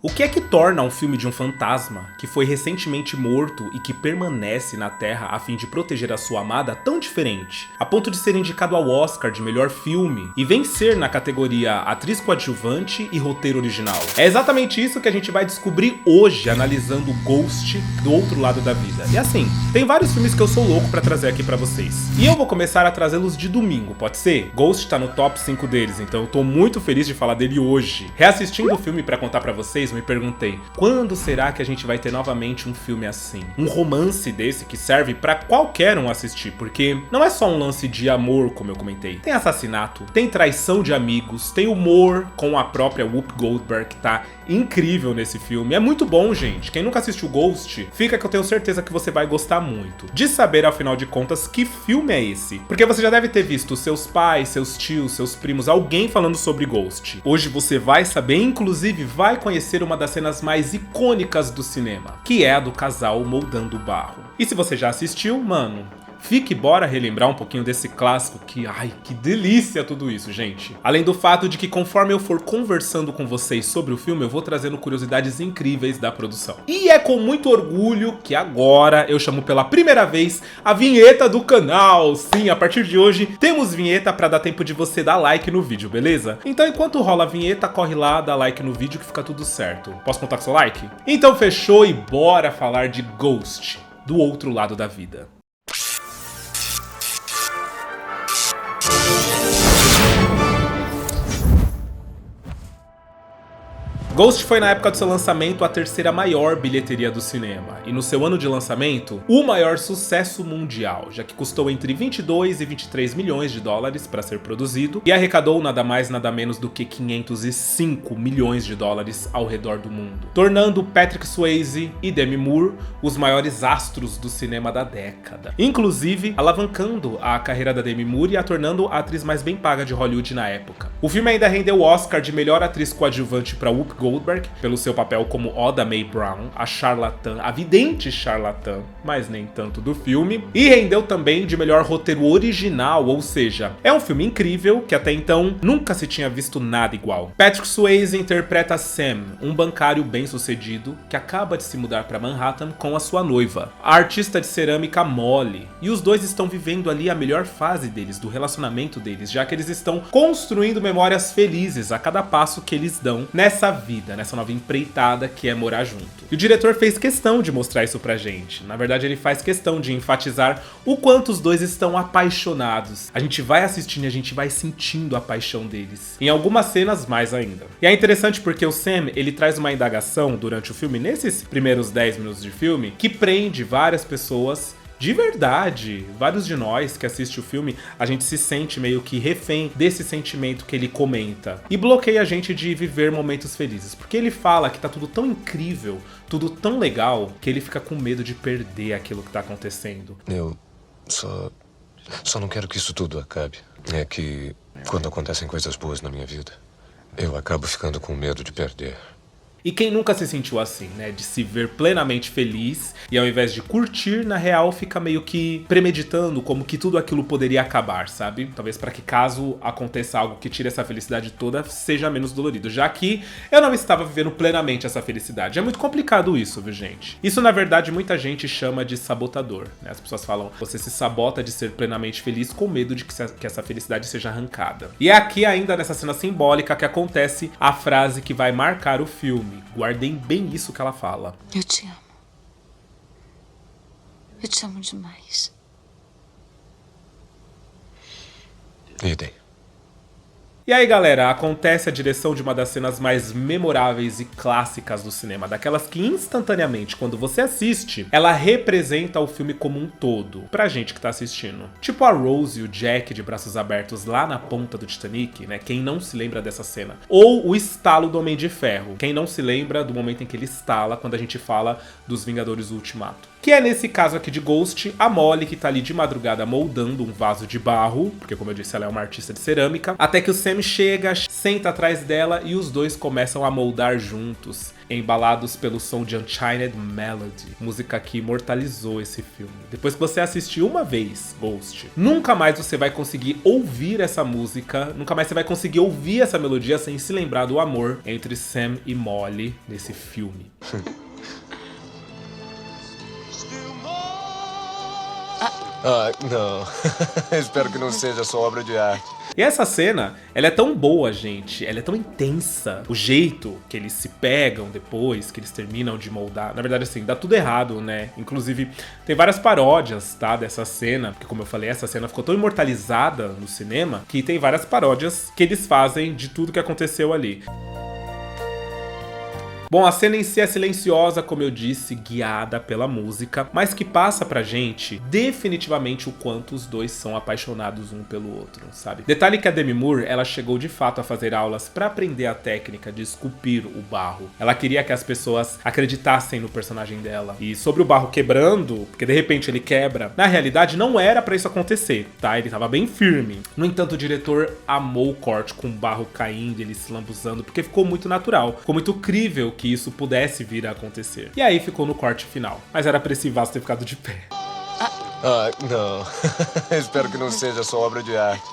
O que é que torna um filme de um fantasma, que foi recentemente morto e que permanece na Terra a fim de proteger a sua amada, tão diferente, a ponto de ser indicado ao Oscar de melhor filme e vencer na categoria atriz coadjuvante e roteiro original? É exatamente isso que a gente vai descobrir hoje, analisando Ghost, Do Outro Lado da Vida. E assim, tem vários filmes que eu sou louco pra trazer aqui pra vocês. E eu vou começar a trazê-los de domingo, pode ser? Ghost tá no top 5 deles, então eu tô muito feliz de falar dele hoje. Reassistindo o filme pra contar pra vocês, me perguntei, quando será que a gente vai ter novamente um filme assim? Um romance desse que serve pra qualquer um assistir, porque não é só um lance de amor, como eu comentei. Tem assassinato, tem traição de amigos, tem humor com a própria Whoopi Goldberg, que tá incrível nesse filme. É muito bom, gente. Quem nunca assistiu Ghost, fica que eu tenho certeza que você vai gostar muito de saber, afinal de contas, que filme é esse. Porque você já deve ter visto seus pais, seus tios, seus primos, alguém falando sobre Ghost. Hoje você vai saber, inclusive vai conhecer uma das cenas mais icônicas do cinema, que é a do casal moldando barro. E se você já assistiu, mano, fique bora relembrar um pouquinho desse clássico que, ai, que delícia tudo isso, gente. Além do fato de que conforme eu for conversando com vocês sobre o filme, eu vou trazendo curiosidades incríveis da produção. E é com muito orgulho que agora eu chamo pela primeira vez a vinheta do canal. Sim, a partir de hoje temos vinheta pra dar tempo de você dar like no vídeo, beleza? Então enquanto rola a vinheta, corre lá, dá like no vídeo que fica tudo certo. Posso contar com seu like? Então fechou e bora falar de Ghost, Do Outro Lado da Vida. Ghost foi na época do seu lançamento a terceira maior bilheteria do cinema, e no seu ano de lançamento, o maior sucesso mundial, já que custou entre 22 e 23 milhões de dólares para ser produzido, e arrecadou nada mais nada menos do que 505 milhões de dólares ao redor do mundo, tornando Patrick Swayze e Demi Moore os maiores astros do cinema da década, inclusive alavancando a carreira da Demi Moore e a tornando a atriz mais bem paga de Hollywood na época. O filme ainda rendeu o Oscar de melhor atriz coadjuvante para Whoopi Goldberg, pelo seu papel como Oda Mae Brown, a charlatã, a vidente charlatã, mas nem tanto do filme, e rendeu também de melhor roteiro original, ou seja, é um filme incrível que até então nunca se tinha visto nada igual. Patrick Swayze interpreta Sam, um bancário bem-sucedido que acaba de se mudar para Manhattan com a sua noiva, a artista de cerâmica Molly, e os dois estão vivendo ali a melhor fase deles, do relacionamento deles, já que eles estão construindo memórias felizes a cada passo que eles dão nessa vida, nessa nova empreitada que é morar junto. E o diretor fez questão de mostrar isso pra gente. Na verdade, ele faz questão de enfatizar o quanto os dois estão apaixonados. A gente vai assistindo e a gente vai sentindo a paixão deles. Em algumas cenas, mais ainda. E é interessante porque o Sam, ele traz uma indagação durante o filme, nesses primeiros 10 minutos de filme, que prende várias pessoas. De verdade, vários de nós que assistem o filme, a gente se sente meio que refém desse sentimento que ele comenta. E bloqueia a gente de viver momentos felizes. Porque ele fala que tá tudo tão incrível, tudo tão legal, que ele fica com medo de perder aquilo que tá acontecendo. Eu só não quero que isso tudo acabe. É que quando acontecem coisas boas na minha vida, eu acabo ficando com medo de perder. E quem nunca se sentiu assim, né? De se ver plenamente feliz e ao invés de curtir, na real, fica meio que premeditando como que tudo aquilo poderia acabar, sabe? Talvez para que caso aconteça algo que tire essa felicidade toda, seja menos dolorido. Já que eu não estava vivendo plenamente essa felicidade. É muito complicado isso, viu, gente? Isso, na verdade, muita gente chama de sabotador, né? As pessoas falam, você se sabota de ser plenamente feliz com medo de que essa felicidade seja arrancada. E é aqui ainda nessa cena simbólica que acontece a frase que vai marcar o filme. Guardem bem isso que ela fala. Eu te amo. Eu te amo demais. Idem. E aí, galera, acontece a direção de uma das cenas mais memoráveis e clássicas do cinema, daquelas que instantaneamente, quando você assiste, ela representa o filme como um todo, pra gente que tá assistindo. Tipo a Rose e o Jack de braços abertos lá na ponta do Titanic, né? Quem não se lembra dessa cena? Ou o estalo do Homem de Ferro. Quem não se lembra do momento em que ele estala quando a gente fala dos Vingadores Ultimato. Que é nesse caso aqui de Ghost, a Molly que tá ali de madrugada moldando um vaso de barro, porque como eu disse, ela é uma artista de cerâmica, até que o Sam Sam chega, senta atrás dela e os dois começam a moldar juntos, embalados pelo som de Unchained Melody, música que imortalizou esse filme. Depois que você assistir uma vez Ghost, nunca mais você vai conseguir ouvir essa música, nunca mais você vai conseguir ouvir essa melodia sem se lembrar do amor entre Sam e Molly nesse filme. Não. Espero que não seja só obra de arte. E essa cena, ela é tão boa, gente, ela é tão intensa. O jeito que eles se pegam depois, que eles terminam de moldar. Na verdade, assim, dá tudo errado, né? Inclusive, tem várias paródias, tá, dessa cena. Porque, como eu falei, essa cena ficou tão imortalizada no cinema que tem várias paródias que eles fazem de tudo que aconteceu ali. Bom, a cena em si é silenciosa, como eu disse, guiada pela música, mas que passa pra gente definitivamente o quanto os dois são apaixonados um pelo outro, sabe? Detalhe que a Demi Moore, ela chegou de fato a fazer aulas pra aprender a técnica de esculpir o barro. Ela queria que as pessoas acreditassem no personagem dela. E sobre o barro quebrando, porque de repente ele quebra, na realidade não era pra isso acontecer, tá? Ele tava bem firme. No entanto, o diretor amou o corte com o barro caindo, ele se lambuzando, porque ficou muito natural, ficou muito crível que isso pudesse vir a acontecer. E aí ficou no corte final. Mas era pra esse vaso ter ficado de pé. Não. Espero que não seja só obra de arte.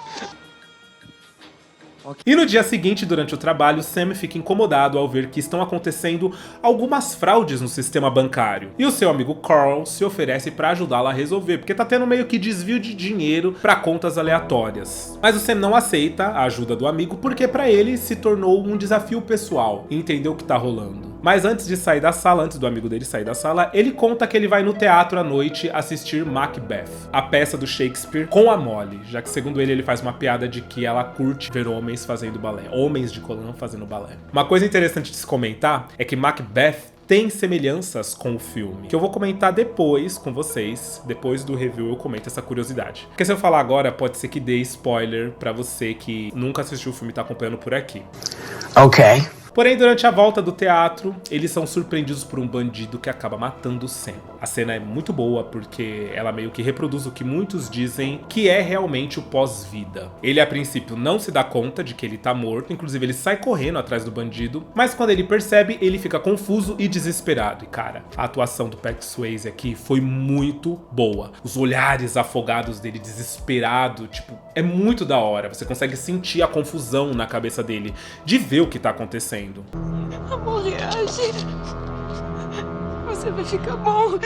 E no dia seguinte, durante o trabalho, Sam fica incomodado ao ver que estão acontecendo algumas fraudes no sistema bancário. E o seu amigo Carl se oferece para ajudá-la a resolver, porque tá tendo meio que desvio de dinheiro para contas aleatórias. Mas o Sam não aceita a ajuda do amigo porque para ele se tornou um desafio pessoal e entendeu o que tá rolando. Mas antes de sair da sala, antes do amigo dele sair da sala, ele conta que ele vai no teatro à noite assistir Macbeth, a peça do Shakespeare, com a Molly, já que segundo ele faz uma piada de que ela curte ver homens fazendo balé, homens de colã fazendo balé. Uma coisa interessante de se comentar é que Macbeth tem semelhanças com o filme, que eu vou comentar depois com vocês. Depois do review eu comento essa curiosidade. Porque se eu falar agora, pode ser que dê spoiler pra você que nunca assistiu o filme e tá acompanhando por aqui. Ok. Porém, durante a volta do teatro, eles são surpreendidos por um bandido que acaba matando Sam. A cena é muito boa porque ela meio que reproduz o que muitos dizem que é realmente o pós-vida. Ele, a princípio, não se dá conta de que ele tá morto, inclusive ele sai correndo atrás do bandido, mas quando ele percebe, ele fica confuso e desesperado. E cara, a atuação do Patrick Swayze aqui foi muito boa. Os olhares afogados dele, desesperado, tipo, é muito da hora. Você consegue sentir a confusão na cabeça dele de ver o que tá acontecendo. Amor, reage. Você vai ficar bom.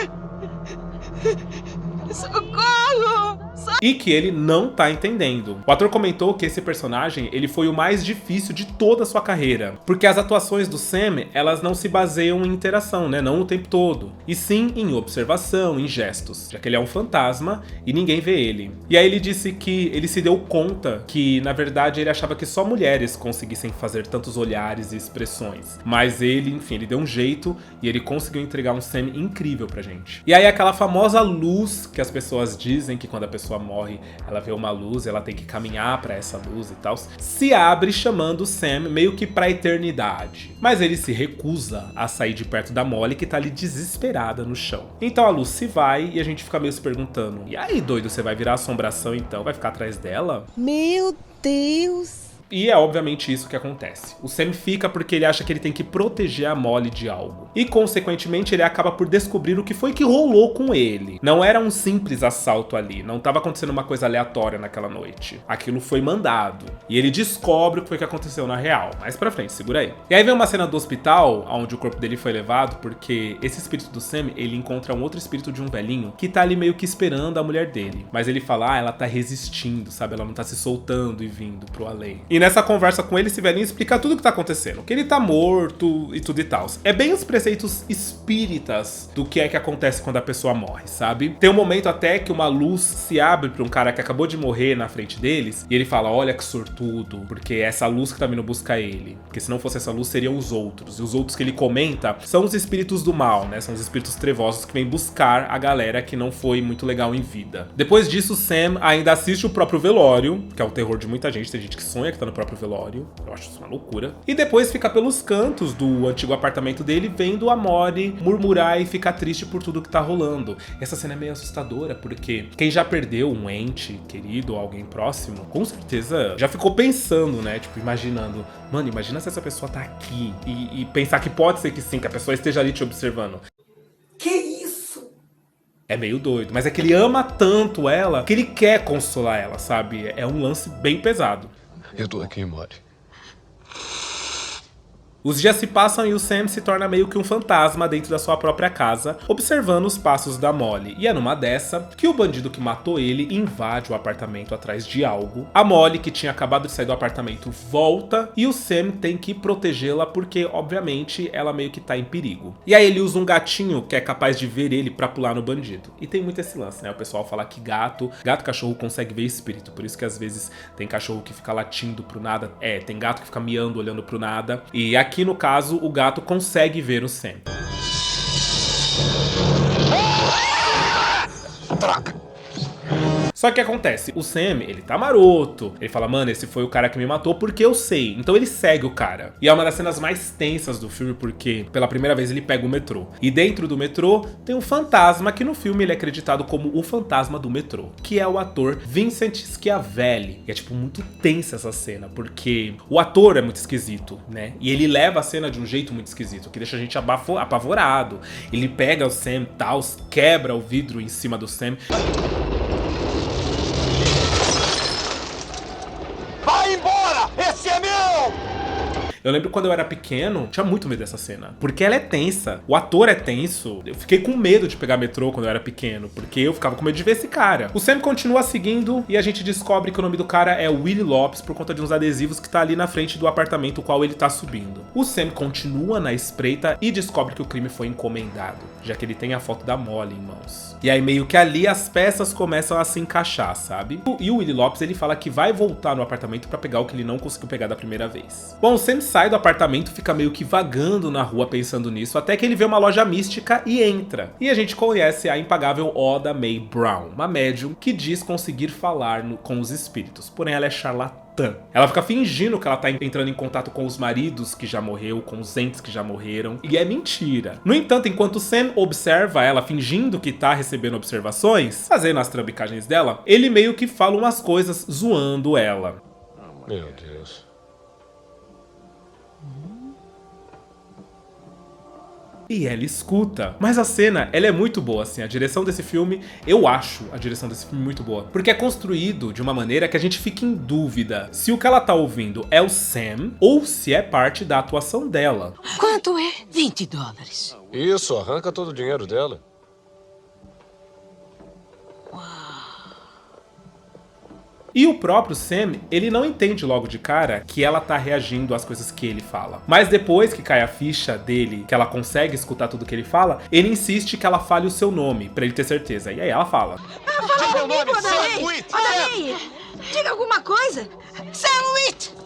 Socorro! E que ele não tá entendendo. O ator comentou que esse personagem ele foi o mais difícil de toda a sua carreira, porque as atuações do Sam, elas não se baseiam em interação, né? Não o tempo todo, e sim em observação, em gestos, já que ele é um fantasma e ninguém vê ele. E aí ele disse que ele se deu conta que, na verdade, ele achava que só mulheres conseguissem fazer tantos olhares e expressões, mas ele, enfim, ele deu um jeito e ele conseguiu entregar um Sam incrível pra gente. E aí aquela famosa luz que as pessoas dizem que quando a pessoa morre, ela vê uma luz, ela tem que caminhar pra essa luz e tal, se abre chamando o Sam meio que pra eternidade. Mas ele se recusa a sair de perto da Molly, que tá ali desesperada no chão. Então a luz se vai e a gente fica meio se perguntando: e aí, doido, você vai virar assombração então? Vai ficar atrás dela? Meu Deus! E é obviamente isso que acontece. O Sam fica porque ele acha que ele tem que proteger a Molly de algo. E consequentemente ele acaba por descobrir o que foi que rolou com ele. Não era um simples assalto ali, não estava acontecendo uma coisa aleatória naquela noite. Aquilo foi mandado. E ele descobre o que foi que aconteceu na real. Mais pra frente, segura aí. E aí vem uma cena do hospital, onde o corpo dele foi levado, porque esse espírito do Sam, ele encontra um outro espírito de um velhinho, que tá ali meio que esperando a mulher dele. Mas ele fala, ela tá resistindo, sabe? Ela não tá se soltando e vindo pro além. E nessa conversa com ele, esse velhinho explica tudo o que tá acontecendo, que ele tá morto e tudo e tal. É bem os preceitos espíritas do que é que acontece quando a pessoa morre, sabe? Tem um momento até que uma luz se abre pra um cara que acabou de morrer na frente deles, e ele fala, olha que sortudo, porque é essa luz que tá vindo buscar ele. Porque se não fosse essa luz, seriam os outros. E os outros que ele comenta são os espíritos do mal, né? São os espíritos trevosos que vêm buscar a galera que não foi muito legal em vida. Depois disso, Sam ainda assiste o próprio velório, que é o terror de muita gente. Tem gente que sonha que tá no próprio velório. Eu acho isso uma loucura. E depois fica pelos cantos do antigo apartamento dele, vendo vendo a Molly murmurar e ficar triste por tudo que tá rolando. Essa cena é meio assustadora, porque quem já perdeu um ente querido ou alguém próximo, com certeza já ficou pensando, né? Tipo, imaginando, mano, imagina se essa pessoa tá aqui e pensar que pode ser que sim, que a pessoa esteja ali te observando. Que isso? É meio doido, mas é que ele ama tanto ela que ele quer consolar ela, sabe? É um lance bem pesado. Eu tô aqui, Molly. Os dias se passam e o Sam se torna meio que um fantasma dentro da sua própria casa, observando os passos da Molly. E é numa dessa que o bandido que matou ele invade o apartamento atrás de algo. A Molly, que tinha acabado de sair do apartamento, volta e o Sam tem que protegê-la porque, obviamente, ela meio que tá em perigo. E aí ele usa um gatinho que é capaz de ver ele pra pular no bandido. E tem muito esse lance, né? O pessoal fala que gato e cachorro consegue ver espírito, por isso que às vezes tem cachorro que fica latindo pro nada. Tem gato que fica miando, olhando pro nada. E aqui no caso, o gato consegue ver o Sam. Troca! Só que acontece, o Sam, ele tá maroto. Ele fala, mano, esse foi o cara que me matou porque eu sei. Então ele segue o cara. E é uma das cenas mais tensas do filme porque, pela primeira vez, ele pega o metrô. E dentro do metrô, tem um fantasma que no filme ele é acreditado como o fantasma do metrô. Que é o ator Vincent Schiavelli. E é, tipo, muito tensa essa cena. Porque o ator é muito esquisito, né? E ele leva a cena de um jeito muito esquisito. Que deixa a gente apavorado. Ele pega o Sam, tal, quebra o vidro em cima do Sam. Vai embora! Esse é meu! Eu lembro quando eu era pequeno, tinha muito medo dessa cena. Porque ela é tensa. O ator é tenso. Eu fiquei com medo de pegar metrô quando eu era pequeno. Porque eu ficava com medo de ver esse cara. O Sam continua seguindo e a gente descobre que o nome do cara é Willie Lopes por conta de uns adesivos que tá ali na frente do apartamento qual ele tá subindo. O Sam continua na espreita e descobre que o crime foi encomendado, já que ele tem a foto da Molly em mãos. E aí meio que ali as peças começam a se encaixar, sabe? E o Willie Lopes, ele fala que vai voltar no apartamento pra pegar o que ele não conseguiu pegar da primeira vez. Bom, o Sam sai do apartamento, fica meio que vagando na rua pensando nisso, até que ele vê uma loja mística e entra. E a gente conhece a impagável Oda Mae Brown, uma médium que diz conseguir falar com os espíritos, porém ela é charlatã. Ela fica fingindo que ela tá entrando em contato com os maridos que já morreu, com os entes que já morreram, e é mentira. No entanto, enquanto Sam observa ela fingindo que tá recebendo observações, fazendo as trambicagens dela, ele meio que fala umas coisas zoando ela. Meu Deus. E ela escuta. Mas a cena, ela é muito boa, assim. A direção desse filme, eu acho a direção desse filme muito boa. Porque é construído de uma maneira que a gente fica em dúvida se o que ela tá ouvindo é o Sam ou se é parte da atuação dela. Quanto é? $20. Isso, arranca todo o dinheiro dela. E o próprio Sam, ele não entende logo de cara que ela tá reagindo às coisas que ele fala. Mas depois que cai a ficha dele, que ela consegue escutar tudo que ele fala, ele insiste que ela fale o seu nome, pra ele ter certeza. E aí ela fala. Diga meu nome, Sam Wheat! Olha aí! Diga alguma coisa! Sam Wheat!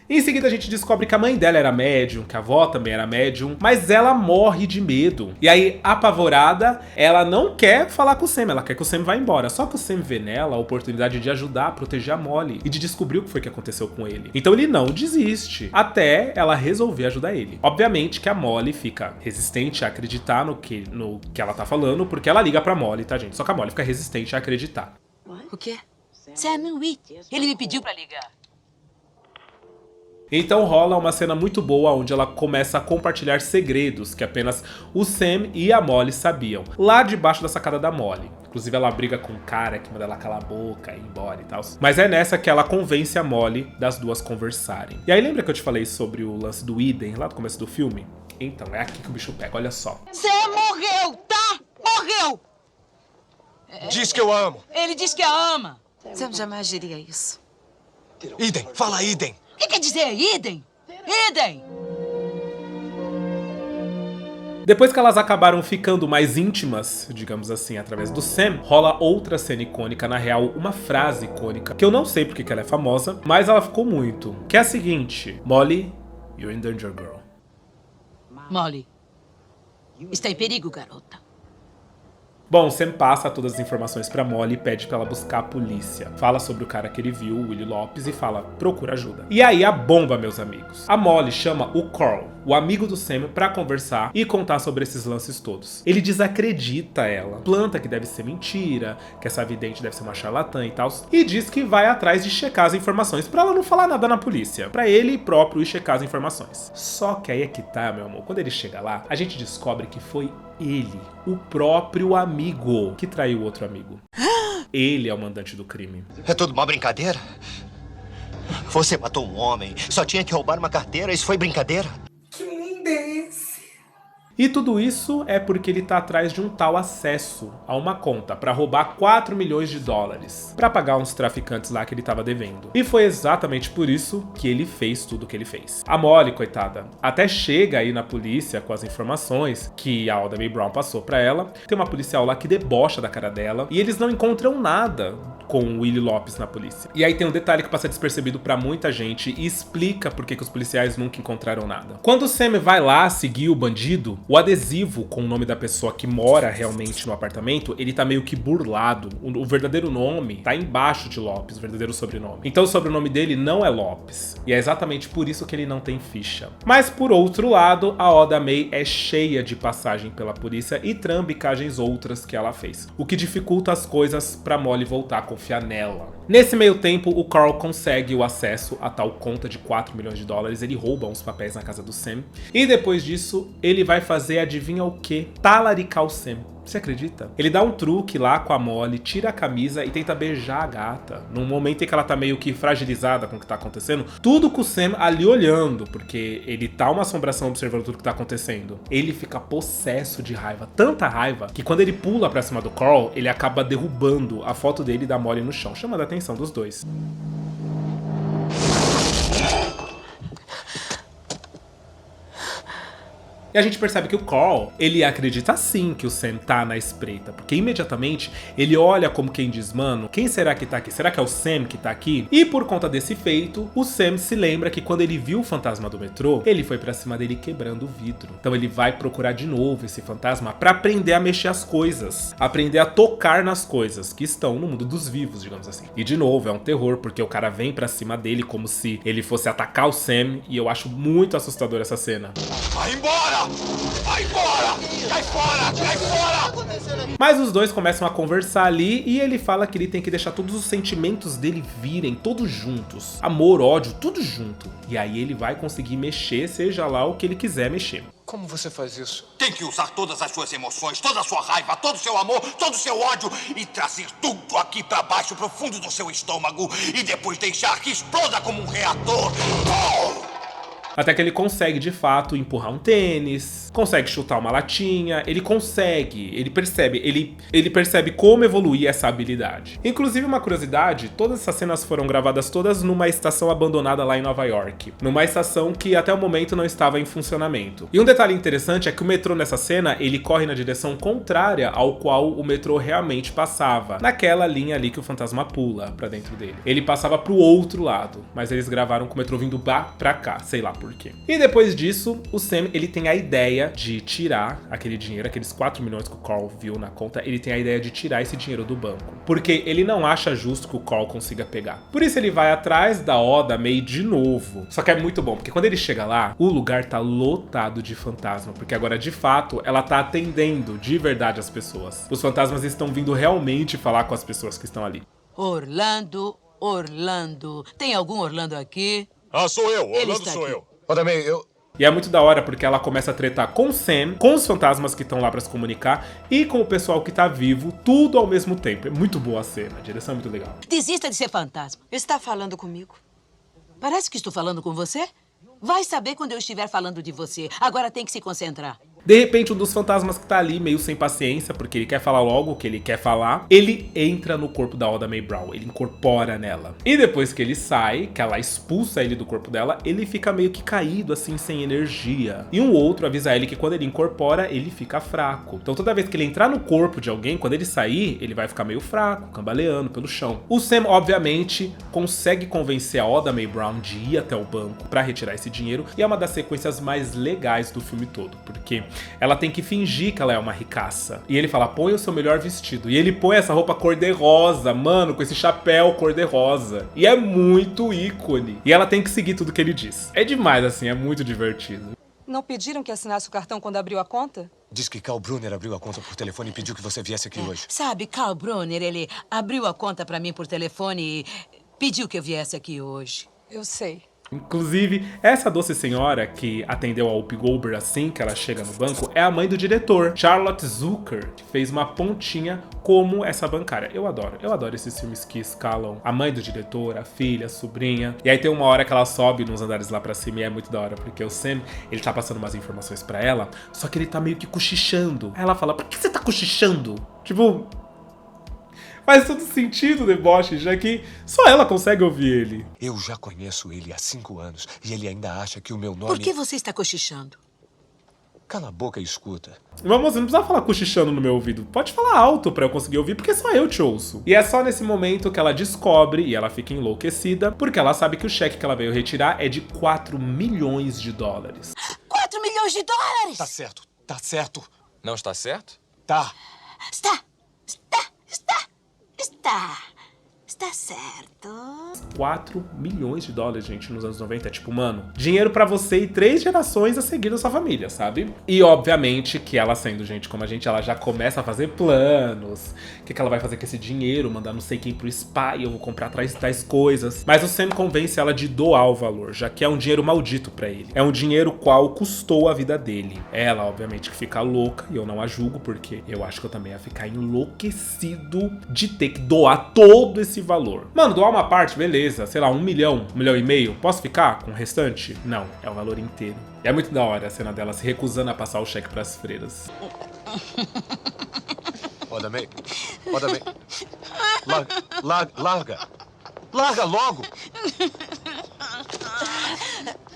Em seguida a gente descobre que a mãe dela era médium, que a avó também era médium, mas ela morre de medo. E aí, apavorada, ela não quer falar com o Sam, ela quer que o Sam vá embora. Só que o Sam vê nela a oportunidade de ajudar a proteger a Molly e de descobrir o que foi que aconteceu com ele. Então ele não desiste, até ela resolver ajudar ele. Obviamente que a Molly fica resistente a acreditar no que ela tá falando, porque ela liga pra Molly, tá, gente? Só que a Molly fica resistente a acreditar. O quê? Sam Wheat. Ele me pediu pra ligar. Então rola uma cena muito boa onde ela começa a compartilhar segredos que apenas o Sam e a Molly sabiam, lá debaixo da sacada da Molly. Inclusive ela briga com o cara que manda ela calar a boca e ir embora e tal. Mas é nessa que ela convence a Molly das duas conversarem. E aí lembra que eu te falei sobre o lance do Eden lá do começo do filme? Então, é aqui que o bicho pega, olha só. Sam morreu, tá? Morreu! Diz que eu amo. Ele diz que a ama. Sam jamais diria isso. Idem, fala Idem. O que quer dizer Idem? Idem! Depois que elas acabaram ficando mais íntimas, digamos assim, através do Sam, rola outra cena icônica, na real, uma frase icônica, que eu não sei porque que ela é famosa, mas ela ficou muito, que é a seguinte: Molly, you're in danger, girl. Molly, está em perigo, garota. Bom, Sam passa todas as informações pra Molly e pede pra ela buscar a polícia. Fala sobre o cara que ele viu, o Willie Lopes, e fala, procura ajuda. E aí a bomba, meus amigos. A Molly chama o Carl, o amigo do Sam, pra conversar e contar sobre esses lances todos. Ele desacredita ela, planta que deve ser mentira, que essa vidente deve ser uma charlatã e tal, e diz que vai atrás de checar as informações pra ela não falar nada na polícia, pra ele próprio ir checar as informações. Só que aí é que tá, meu amor, quando ele chega lá, a gente descobre que foi ele, o próprio amigo, que traiu o outro amigo. Ele é o mandante do crime. É tudo uma brincadeira? Você matou um homem, só tinha que roubar uma carteira, isso foi brincadeira? E tudo isso é porque ele tá atrás de um tal acesso a uma conta pra roubar 4 milhões de dólares pra pagar uns traficantes lá que ele tava devendo. E foi exatamente por isso que ele fez tudo o que ele fez. A Molly, coitada, até chega aí na polícia com as informações que a Oda Mae Brown passou pra ela. Tem uma policial lá que debocha da cara dela e eles não encontram nada com o Willie Lopes na polícia. E aí tem um detalhe que passa despercebido pra muita gente e explica por que os policiais nunca encontraram nada. Quando o Sam vai lá seguir o bandido, o adesivo com o nome da pessoa que mora realmente no apartamento, ele tá meio que burlado. O verdadeiro nome tá embaixo de Lopes, o verdadeiro sobrenome. Então o sobrenome dele não é Lopes. E é exatamente por isso que ele não tem ficha. Mas por outro lado, a Oda Mae é cheia de passagem pela polícia e trambicagens outras que ela fez, o que dificulta as coisas pra Molly voltar a confiar nela. Nesse meio tempo, o Carl consegue o acesso a tal conta de 4 milhões de dólares, ele rouba uns papéis na casa do Sam, e depois disso, ele vai fazer, adivinha o que? Talaricar o Sam. Você acredita? Ele dá um truque lá com a Molly, tira a camisa e tenta beijar a gata. Num momento em que ela tá meio que fragilizada com o que tá acontecendo. Tudo com o Sam ali olhando, porque ele tá uma assombração observando tudo que tá acontecendo. Ele fica possesso de raiva, tanta raiva, que quando ele pula pra cima do Carl, ele acaba derrubando a foto dele e da Molly no chão, chamando a atenção dos dois. E a gente percebe que o Carl, ele acredita sim que o Sam tá na espreita, porque imediatamente ele olha como quem diz, mano, quem será que tá aqui? Será que é o Sam que tá aqui? E por conta desse feito, o Sam se lembra que quando ele viu o fantasma do metrô, ele foi pra cima dele quebrando o vidro. Então ele vai procurar de novo esse fantasma pra aprender a mexer as coisas, aprender a tocar nas coisas que estão no mundo dos vivos, digamos assim. E de novo, é um terror, porque o cara vem pra cima dele como se ele fosse atacar o Sam, e eu acho muito assustador essa cena. Vai embora! Vai embora! Cai fora! Cai fora! Mas os dois começam a conversar ali e ele fala que ele tem que deixar todos os sentimentos dele virem todos juntos. Amor, ódio, tudo junto. E aí ele vai conseguir mexer, seja lá o que ele quiser mexer. Como você faz isso? Tem que usar todas as suas emoções, toda a sua raiva, todo o seu amor, todo o seu ódio e trazer tudo aqui pra baixo, pro fundo do seu estômago e depois deixar que exploda como um reator. Até que ele consegue, de fato, empurrar um tênis, consegue chutar uma latinha, ele percebe como evoluir essa habilidade. Inclusive, uma curiosidade, todas essas cenas foram gravadas todas numa estação abandonada lá em Nova York. Numa estação que até o momento não estava em funcionamento. E um detalhe interessante é que o metrô nessa cena, ele corre na direção contrária ao qual o metrô realmente passava. Naquela linha ali que o fantasma pula pra dentro dele. Ele passava pro outro lado, mas eles gravaram com o metrô vindo pra cá, sei lá por quê. E depois disso, o Sam, ele tem a ideia de tirar aquele dinheiro, aqueles 4 milhões que o Carl viu na conta, ele tem a ideia de tirar esse dinheiro do banco. Porque ele não acha justo que o Carl consiga pegar. Por isso ele vai atrás da Oda Mae de novo. Só que é muito bom, porque quando ele chega lá, o lugar tá lotado de fantasma. Porque agora, de fato, ela tá atendendo de verdade as pessoas. Os fantasmas estão vindo realmente falar com as pessoas que estão ali. Orlando. Tem algum Orlando aqui? Ah, sou eu. Orlando sou eu. Oda Mae, E é muito da hora porque ela começa a tretar com o Sam, com os fantasmas que estão lá pra se comunicar e com o pessoal que tá vivo, tudo ao mesmo tempo. É muito boa a cena, a direção é muito legal. Desista de ser fantasma. Está falando comigo? Parece que estou falando com você. Vai saber quando eu estiver falando de você. Agora tem que se concentrar. De repente, um dos fantasmas que tá ali, meio sem paciência, porque ele quer falar logo o que ele quer falar, ele entra no corpo da Oda Mae Brown, ele incorpora nela. E depois que ele sai, que ela expulsa ele do corpo dela, ele fica meio que caído, assim, sem energia. E um outro avisa ele que quando ele incorpora, ele fica fraco. Então toda vez que ele entrar no corpo de alguém, quando ele sair, ele vai ficar meio fraco, cambaleando pelo chão. O Sam, obviamente, consegue convencer a Oda Mae Brown de ir até o banco pra retirar esse dinheiro, e é uma das sequências mais legais do filme todo, porque porque ela tem que fingir que ela é uma ricaça. E ele fala, põe o seu melhor vestido. E ele põe essa roupa cor-de-rosa, mano, com esse chapéu cor-de-rosa. E é muito ícone. E ela tem que seguir tudo que ele diz. É demais, assim, é muito divertido. Não pediram que assinasse o cartão quando abriu a conta? Diz que Carl Brunner abriu a conta por telefone e pediu que você viesse aqui hoje. Sabe, Carl Brunner, ele abriu a conta pra mim por telefone e pediu que eu viesse aqui hoje. Eu sei. Inclusive, essa doce senhora que atendeu a Whoopi Goldberg assim que ela chega no banco é a mãe do diretor, Charlotte Zucker, que fez uma pontinha como essa bancária. Eu adoro esses filmes que escalam a mãe do diretor, a filha, a sobrinha. E aí tem uma hora que ela sobe nos andares lá pra cima e é muito da hora, porque o Sam, ele tá passando umas informações pra ela, só que ele tá meio que cochichando. Aí ela fala, por que você tá cochichando? Tipo... faz todo sentido o deboche, já que só ela consegue ouvir ele. Eu já conheço ele há 5 anos e ele ainda acha que o meu nome... Por que você está cochichando? Cala a boca e escuta. Vamos, você não precisa falar cochichando no meu ouvido. Pode falar alto pra eu conseguir ouvir, porque só eu te ouço. E é só nesse momento que ela descobre, e ela fica enlouquecida, porque ela sabe que o cheque que ela veio retirar é de 4 milhões de dólares. 4 milhões de dólares! Tá certo, tá certo. Não está certo? Tá. Está certo. 4 milhões de dólares, gente, nos anos 90. É tipo, mano, dinheiro pra você e 3 gerações a seguir da sua família, sabe? E obviamente que ela sendo gente como a gente, ela já começa a fazer planos. O que ela vai fazer com esse dinheiro? Mandar não sei quem pro spa e eu vou comprar tais coisas. Mas o Sam convence ela de doar o valor, já que é um dinheiro maldito pra ele. É um dinheiro qual custou a vida dele. Ela, obviamente, que fica louca, e eu não a julgo, porque eu acho que eu também ia ficar enlouquecido de ter que doar todo esse valor. Mano, doar uma parte, beleza, sei lá, 1 milhão, 1,5 milhão, posso ficar com o restante? Não, é o valor inteiro. E é muito da hora a cena dela se recusando a passar o cheque pras freiras. Roda May. Larga. Larga logo.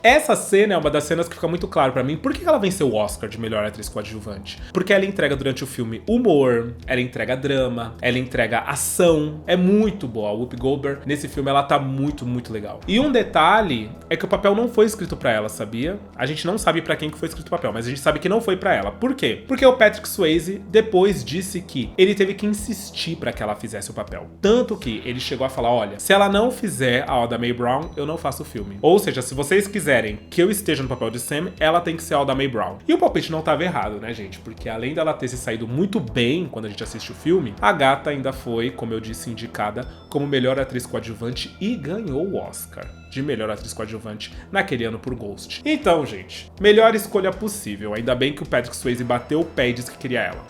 Essa cena é uma das cenas que fica muito claro pra mim por que ela venceu o Oscar de melhor atriz coadjuvante. Porque ela entrega durante o filme humor, ela entrega drama, ela entrega ação. É muito boa. A Whoopi Goldberg, nesse filme, ela tá muito, muito legal. E um detalhe é que o papel não foi escrito pra ela, sabia? A gente não sabe pra quem que foi escrito o papel, mas a gente sabe que não foi pra ela. Por quê? Porque o Patrick Swayze depois disse que ele teve que insistir pra que ela fizesse o papel. Tanto que ele chegou a falar, olha, se ela não fizer a Oda Mae Brown, eu não faço o filme. Ou seja, se vocês quiserem que eu esteja no papel de Sam, ela tem que ser a Oda Mae Brown. E o palpite não tava errado, né, gente? Porque além dela ter se saído muito bem quando a gente assiste o filme, a gata ainda foi, como eu disse, indicada como melhor atriz coadjuvante e ganhou o Oscar de melhor atriz coadjuvante naquele ano por Ghost. Então, gente, melhor escolha possível. Ainda bem que o Patrick Swayze bateu o pé e disse que queria ela.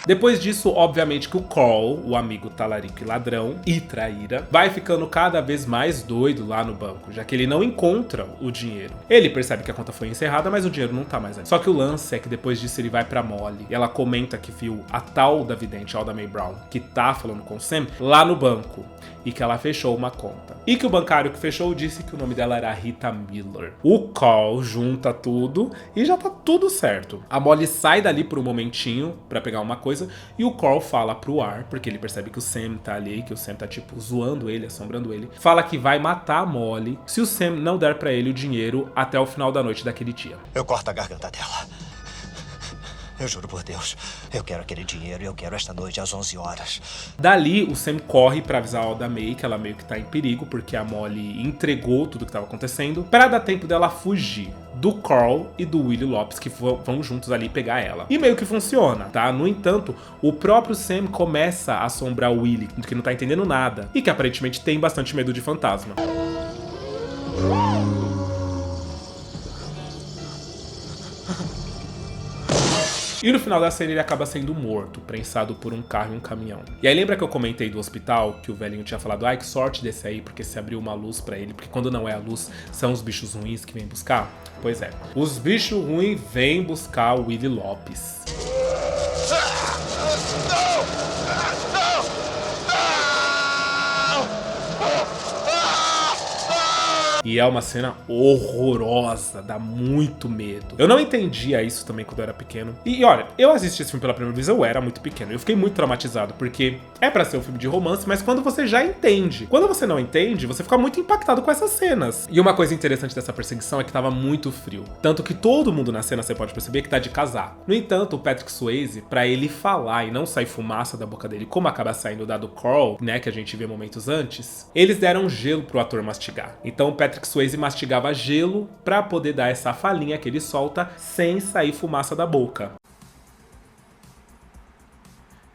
Depois disso, obviamente que o Carl, o amigo talarico e ladrão e traíra, vai ficando cada vez mais doido lá no banco, já que ele não encontra o dinheiro. Ele percebe que a conta foi encerrada, mas o dinheiro não tá mais ali. Só que o lance é que depois disso ele vai pra Molly e ela comenta que viu a tal da vidente, a Oda Mae Brown, que tá falando com o Sam, lá no banco. E que ela fechou uma conta. E que o bancário que fechou disse que o nome dela era Rita Miller. O Carl junta tudo e já tá tudo certo. A Molly sai dali por um momentinho pra pegar uma coisa e o Carl fala pro ar, porque ele percebe que o Sam tá ali, que o Sam tá tipo zoando ele, assombrando ele. Fala que vai matar a Molly se o Sam não der pra ele o dinheiro até o final da noite daquele dia. Eu corto a garganta dela. Eu juro por Deus, eu quero aquele dinheiro e eu quero esta noite às 11 horas. Dali, o Sam corre pra avisar a Oda Mae que ela meio que tá em perigo, porque a Molly entregou tudo que tava acontecendo, pra dar tempo dela fugir do Carl e do Willie Lopes, que vão juntos ali pegar ela. E meio que funciona, tá? No entanto, o próprio Sam começa a assombrar o Willie, que não tá entendendo nada, e que aparentemente tem bastante medo de fantasma. E no final da cena ele acaba sendo morto, prensado por um carro e um caminhão. E aí lembra que eu comentei do hospital, que o velhinho tinha falado, ai que sorte desse aí, porque se abriu uma luz pra ele, porque quando não é a luz, são os bichos ruins que vêm buscar? Pois é, os bichos ruins vêm buscar o Willie Lopes. E é uma cena horrorosa, dá muito medo. Eu não entendia isso também quando eu era pequeno. E olha, eu assisti esse filme pela primeira vez, eu era muito pequeno. Eu fiquei muito traumatizado, porque é pra ser um filme de romance, mas quando você já entende. Quando você não entende, você fica muito impactado com essas cenas. E uma coisa interessante dessa perseguição é que tava muito frio. Tanto que todo mundo na cena, você pode perceber, que tá de casaco. No entanto, o Patrick Swayze, pra ele falar e não sair fumaça da boca dele, como acaba saindo da do Carl, né, que a gente vê momentos antes, eles deram gelo pro ator mastigar. Então o Patrick Swayze mastigava gelo pra poder dar essa falinha que ele solta sem sair fumaça da boca.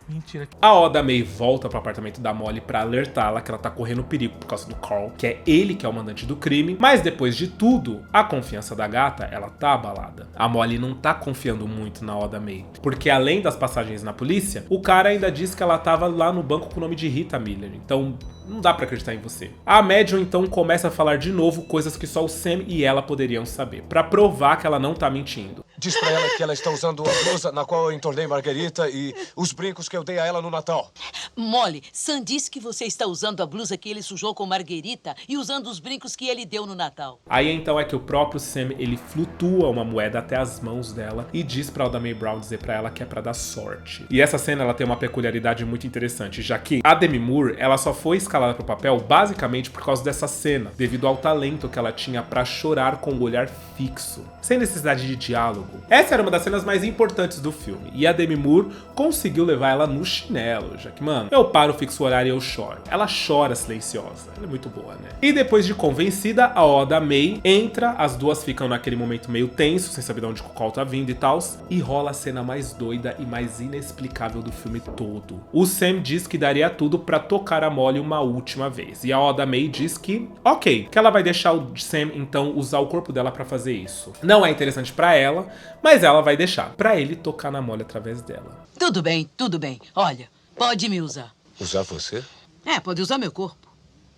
Mentira. A Oda May volta pro apartamento da Molly pra alertá-la que ela tá correndo perigo por causa do Carl, que é ele que é o mandante do crime. Mas depois de tudo, a confiança da gata, ela tá abalada. A Molly não tá confiando muito na Oda May, porque além das passagens na polícia, o cara ainda disse que ela tava lá no banco com o nome de Rita Miller. Então não dá pra acreditar em você. A médium então começa a falar de novo coisas que só o Sam e ela poderiam saber, pra provar que ela não tá mentindo. Diz pra ela que ela está usando a blusa na qual eu entornei Margarita e os brincos que eu dei a ela no Natal. Molly, Sam disse que você está usando a blusa que ele sujou com Marguerita e usando os brincos que ele deu no Natal. Aí então é que o próprio Sam, ele flutua uma moeda até as mãos dela e diz pra Oda May Brown dizer pra ela que é pra dar sorte. E essa cena, ela tem uma peculiaridade muito interessante, já que a Demi Moore, ela só foi escalada pro papel basicamente por causa dessa cena, devido ao talento que ela tinha pra chorar com o olhar fixo, sem necessidade de diálogo. Essa era uma das cenas mais importantes do filme, e a Demi Moore conseguiu levar ela no chinelo, já que, mano, eu paro, fixo o olhar e eu choro. Ela chora silenciosa, ela é muito boa, né? E depois de convencida, a Oda May entra, as duas ficam naquele momento meio tenso, sem saber de onde o Call tá vindo e tal, e rola a cena mais doida e mais inexplicável do filme todo. O Sam diz que daria tudo pra tocar a Molly uma última vez, e a Oda May diz que, ok, que ela vai deixar o Sam, então, usar o corpo dela pra fazer isso. Não é interessante pra ela, mas ela vai deixar pra ele tocar na Molly através dela. Tudo bem, tudo bem. Olha, pode me usar. Usar você? É, pode usar meu corpo.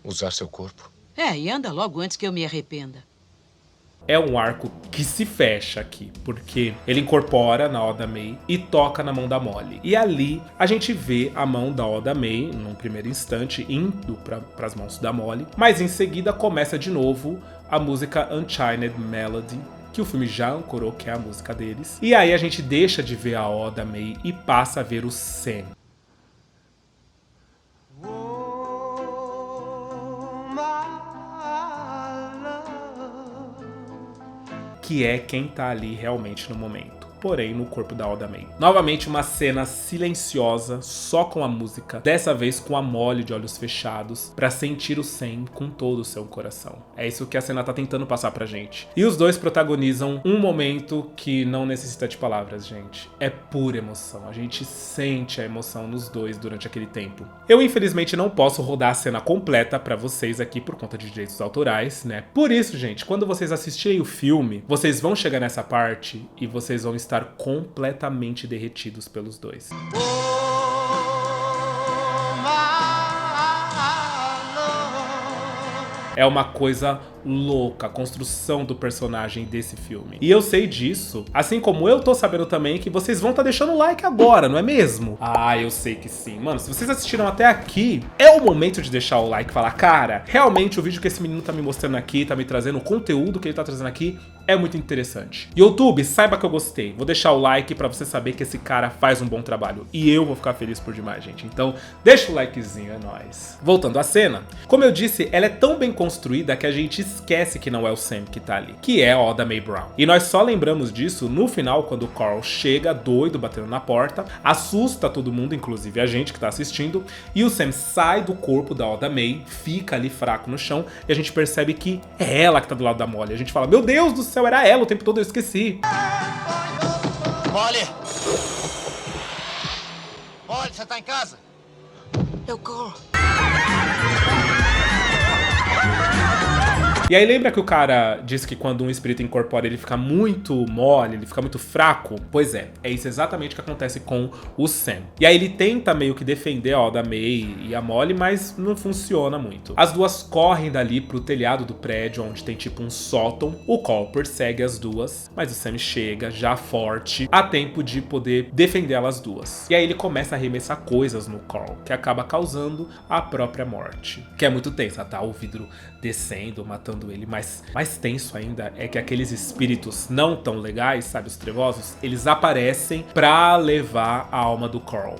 Usar seu corpo? É, e anda logo antes que eu me arrependa. É um arco que se fecha aqui, porque ele incorpora na Oda May e toca na mão da Molly. E ali a gente vê a mão da Oda May, num primeiro instante, indo para as mãos da Molly, mas em seguida começa de novo a música Unchained Melody, que o filme já ancorou, que é a música deles. E aí a gente deixa de ver a Oda May e passa a ver o Sam. Que é quem tá ali realmente no momento, porém no corpo da Oda May. Novamente uma cena silenciosa, só com a música, dessa vez com a Molly de olhos fechados, pra sentir o Sam com todo o seu coração. É isso que a cena tá tentando passar pra gente. E os dois protagonizam um momento que não necessita de palavras, gente. É pura emoção, a gente sente a emoção nos dois durante aquele tempo. Eu infelizmente não posso rodar a cena completa pra vocês aqui por conta de direitos autorais, né? Por isso, gente, quando vocês assistirem o filme, vocês vão chegar nessa parte e vocês vão estar completamente derretidos pelos dois. É uma coisa louca a construção do personagem desse filme. E eu sei disso, assim como eu tô sabendo também que vocês vão tá deixando o like agora, não é mesmo? Ah, eu sei que sim. Mano, se vocês assistiram até aqui, é o momento de deixar o like e falar, cara, realmente o vídeo que esse menino tá me mostrando aqui, tá me trazendo, o conteúdo que ele tá trazendo aqui é muito interessante. YouTube, saiba que eu gostei. Vou deixar o like pra você saber que esse cara faz um bom trabalho. E eu vou ficar feliz por demais, gente. Então, deixa o likezinho, é nóis. Voltando à cena, como eu disse, ela é tão bem construída que a gente esquece que não é o Sam que tá ali, que é a Oda May Brown. E nós só lembramos disso no final, quando o Carl chega doido, batendo na porta, assusta todo mundo, inclusive a gente que tá assistindo, e o Sam sai do corpo da Oda May, fica ali fraco no chão, e a gente percebe que é ela que tá do lado da Molly. A gente fala, meu Deus do céu, era ela o tempo todo, eu esqueci. Molly! Molly, você tá em casa? Eu corro. E aí lembra que o cara disse que quando um espírito incorpora ele fica muito mole, ele fica muito fraco? Pois é isso exatamente o que acontece com o Sam. E aí ele tenta meio que defender a Oda May e a Molly, mas não funciona muito. As duas correm dali pro telhado do prédio, onde tem tipo um sótão. O Carl persegue as duas, mas o Sam chega já forte, a tempo de poder defender elas duas. E aí ele começa a arremessar coisas no Carl, que acaba causando a própria morte. Que é muito tensa, tá? O vidro descendo, matando atacando ele. Mas mais tenso ainda é que aqueles espíritos não tão legais, sabe, os trevosos, eles aparecem pra levar a alma do Carl.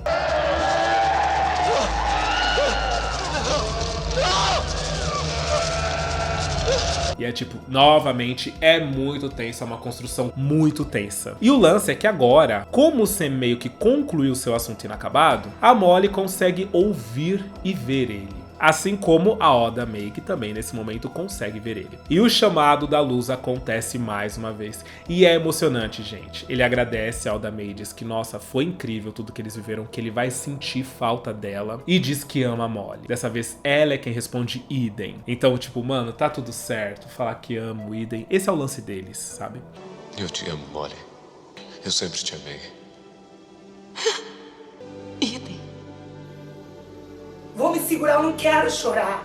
E é tipo, novamente, é muito tenso, é uma construção muito tensa. E o lance é que agora, como o Sam meio que concluiu seu assunto inacabado, a Molly consegue ouvir e ver ele. Assim como a Oda Mae, que também nesse momento consegue ver ele. E o chamado da luz acontece mais uma vez. E é emocionante, gente. Ele agradece a Oda Mae e diz que, nossa, foi incrível tudo que eles viveram, que ele vai sentir falta dela. E diz que ama a Molly. Dessa vez, ela é quem responde idem. Então, tipo, mano, tá tudo certo. Falar que amo, idem. Esse é o lance deles, sabe? Eu te amo, Molly. Eu sempre te amei. Idem. Vou me segurar, eu não quero chorar.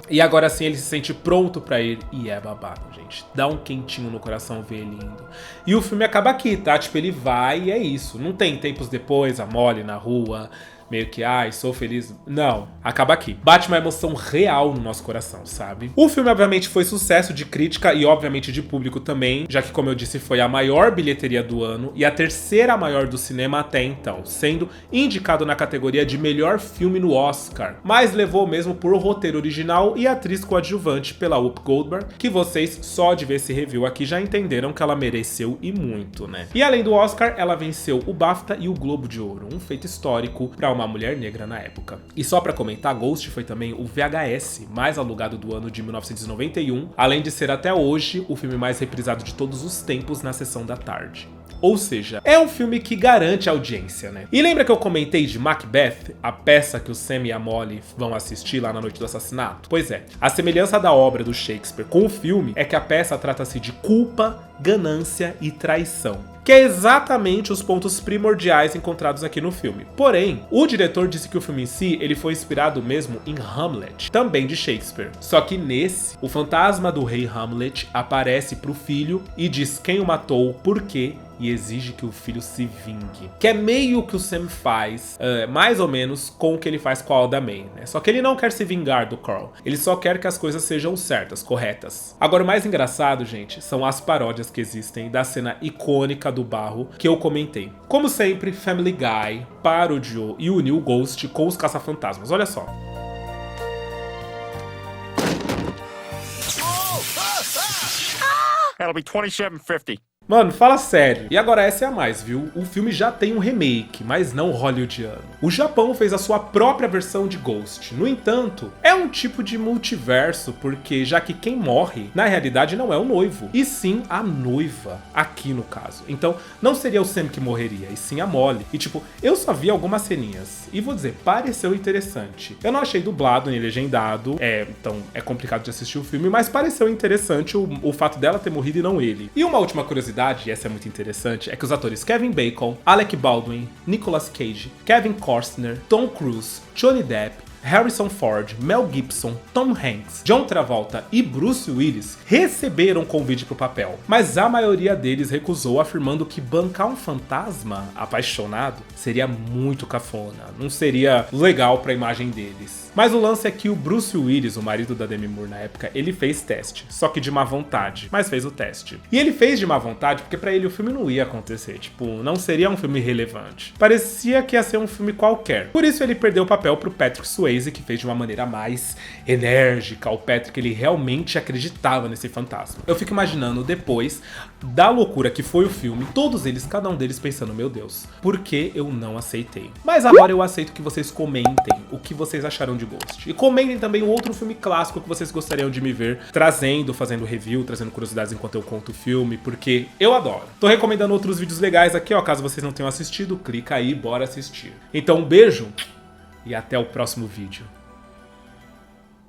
E agora sim ele se sente pronto pra ir e é babado, gente. Dá um quentinho no coração ver ele indo. E o filme acaba aqui, tá? Tipo, ele vai e é isso. Não tem tempos depois, a Molly na rua, meio que, ai, sou feliz. Não, acaba aqui. Bate uma emoção real no nosso coração, sabe? O filme, obviamente, foi sucesso de crítica e, obviamente, de público também, já que, como eu disse, foi a maior bilheteria do ano e a terceira maior do cinema até então, sendo indicado na categoria de melhor filme no Oscar, mas levou mesmo por roteiro original e atriz coadjuvante pela Whoopi Goldberg, que vocês, só de ver esse review aqui, já entenderam que ela mereceu e muito, né? E além do Oscar, ela venceu o BAFTA e o Globo de Ouro, um feito histórico para uma mulher negra na época. E só pra comentar, Ghost foi também o VHS mais alugado do ano de 1991, além de ser até hoje o filme mais reprisado de todos os tempos na sessão da tarde. Ou seja, é um filme que garante audiência, né? E lembra que eu comentei de Macbeth, a peça que o Sam e a Molly vão assistir lá na noite do assassinato? Pois é, a semelhança da obra do Shakespeare com o filme é que a peça trata-se de culpa, ganância e traição, que é exatamente os pontos primordiais encontrados aqui no filme. Porém, o diretor disse que o filme em si, ele foi inspirado mesmo em Hamlet, também de Shakespeare. Só que nesse, o fantasma do rei Hamlet aparece pro filho e diz quem o matou, por quê, e exige que o filho se vingue. Que é meio que o Sam faz, mais ou menos, com o que ele faz com a Oda Mae, né? Só que ele não quer se vingar do Carl. Ele só quer que as coisas sejam certas, corretas. Agora, o mais engraçado, gente, são as paródias que existem da cena icônica do barro que eu comentei. Como sempre, Family Guy parodiou e uniu Ghost com os caça-fantasmas. Olha só. That'll be $27.50. Mano, fala sério. E agora essa é a mais, viu? O filme já tem um remake, mas não hollywoodiano. O Japão fez a sua própria versão de Ghost. No entanto, é um tipo de multiverso, porque já que quem morre, na realidade, não é o noivo, e sim a noiva, aqui no caso. Então, não seria o Sam que morreria, e sim a Molly. E tipo, eu só vi algumas ceninhas, e vou dizer, pareceu interessante. Eu não achei dublado nem legendado, então é complicado de assistir o filme, mas pareceu interessante o fato dela ter morrido e não ele. E uma última curiosidade, e essa é muito interessante, é que os atores Kevin Bacon, Alec Baldwin, Nicolas Cage, Kevin Costner, Tom Cruise, Johnny Depp, Harrison Ford, Mel Gibson, Tom Hanks, John Travolta e Bruce Willis receberam convite para o papel, mas a maioria deles recusou, afirmando que bancar um fantasma apaixonado seria muito cafona, não seria legal para a imagem deles. Mas o lance é que o Bruce Willis, o marido da Demi Moore na época, ele fez teste, só que de má vontade, mas fez o teste. E ele fez de má vontade porque pra ele o filme não ia acontecer, tipo, não seria um filme relevante. Parecia que ia ser um filme qualquer. Por isso ele perdeu o papel pro Patrick Swayze, que fez de uma maneira mais enérgica. O Patrick, ele realmente acreditava nesse fantasma. Eu fico imaginando depois da loucura que foi o filme, todos eles, cada um deles pensando, meu Deus, por que eu não aceitei? Mas agora eu aceito que vocês comentem o que vocês acharam de Ghost. E comentem também um outro filme clássico que vocês gostariam de me ver trazendo, fazendo review, trazendo curiosidades enquanto eu conto o filme, porque eu adoro. Tô recomendando outros vídeos legais aqui, ó, caso vocês não tenham assistido, clica aí, bora assistir. Então um beijo e até o próximo vídeo.